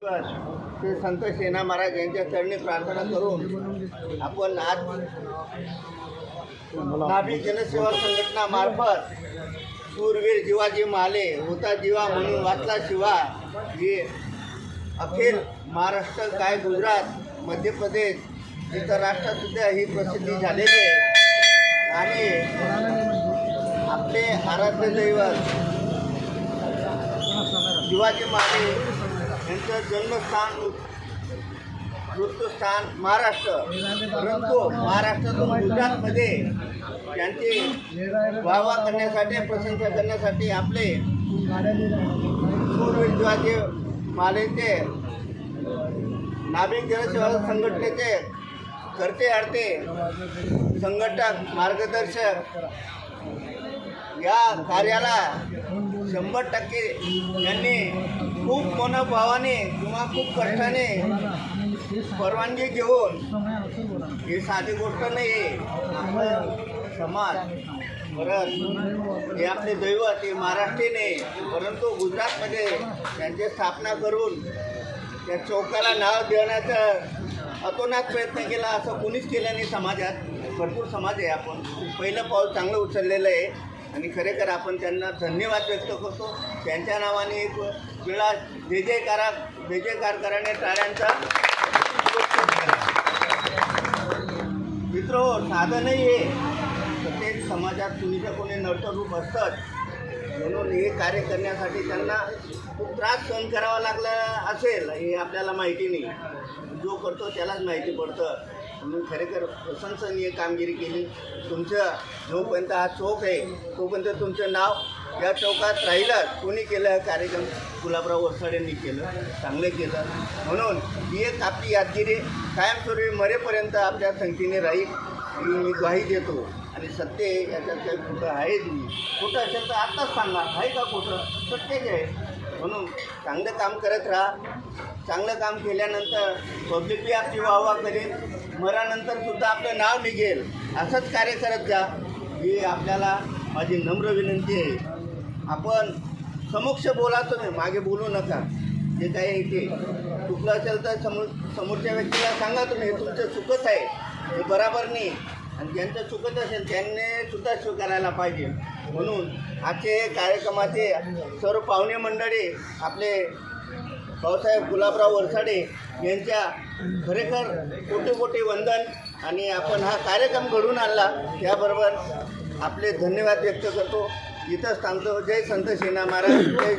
ते संत सेना महाराज यांच्या चरणी प्रार्थना करून आपण आज नाभिक जनसेवा संघटना मार्फत शूरवीर जिवाजी माले होता जीवा म्हणून वाचला शिवा ही अखिल महाराष्ट्र काय गुजरात मध्य प्रदेश इतर राष्ट्रात सुद्धा ही प्रसिद्धी झालेली आहे आणि आपले आराध्य दैवत शिवाजी माले यांचं जन्मस्थान मृत्यूस्थान महाराष्ट्र, परंतु महाराष्ट्रातून गुजरातमध्ये त्यांची वाहवा करण्यासाठी प्रशंसा करण्यासाठी आपले शूरवीर शिवाजी मालेचे नाभिक जनसेवा संघटनेचे करते आडते संघटक मार्गदर्शक या कार्याला 100% यांनी खूप मनोभावाने किंवा खूप कष्टाने परवानगी घेऊन ही साधी गोष्ट नाही आहे. समाज परत हे आपले दैवत हे महाराष्ट्रीयने परंतु गुजरातमध्ये त्यांची स्थापना करून त्या चौकाला नाव देण्याचा अतोनात प्रयत्न केला असं कोणीच केलं नाही. समाजात भरपूर समाज आहे. आपण पहिलं पाऊल चांगलं उचललेलं आहे आणि खरेखर आपण त्यांना धन्यवाद व्यक्त करतो. त्यांच्या नावाने एक वेळा जय जयकार कराने टाळ्यांचा मित्र साधं नाही आहे. प्रत्येक समाजात कुणीच्या कोणी नर्तरूप असतात म्हणून हे कार्य करण्यासाठी त्यांना खूप त्रास सहन करावा लागला असेल हे आपल्याला माहिती नाही. जो करतो त्यालाच माहिती पडतं. म्हणून खरेखर प्रशंसनीय कामगिरी केली. तुमचं जोपर्यंत हा चौक आहे तोपर्यंत तुमचं नाव या चौकात राहिलं. कोणी केलं कार्यक्रम गुलाबराव वरसाडेंनी केलं, चांगलं केलं. म्हणून ही एक आपली यादगिरी कायमस्वरूपी मरेपर्यंत आपल्या संगतीने राहील ही मी ग्वाही देतो. आणि सत्य याच्यात काही खोटं आहे तुम्ही खोटं असेल तर आत्ताच सांगा आहे का खोटं सत्यच आहे. म्हणून चांगलं काम करत राहा. चांगलं काम केल्यानंतर पब्लिक बी आपली वाहवा करेल. मरानंतरसुद्धा आपलं नाव निघेल. असंच कार्य करत जा ही आपल्याला माझी नम्र विनंती आहे. आपण समक्ष बोला, तुम्ही मागे बोलू नका. जे काही आहे ते चुकलं असेल तर समोरच्या व्यक्तीला सांगा तुम्ही हे तुमचं चुकत आहे हे बरोबर नाही. आणि ज्यांचं चुकत असेल त्यांनी सुद्धा स्वीकारायला पाहिजे. म्हणून आजचे कार्यक्रमाचे सर्व पाहुणे मंडळी आपले भाऊसाहेब गुलाबराव वरसाडे यांच्या खरेखर कोटी कोटी वंदन. आणि आपण हा कार्यक्रम घडून आणला त्याबरोबर आपले धन्यवाद व्यक्त करतो. इथंच थांबतो. जय संत सेना महाराज. जय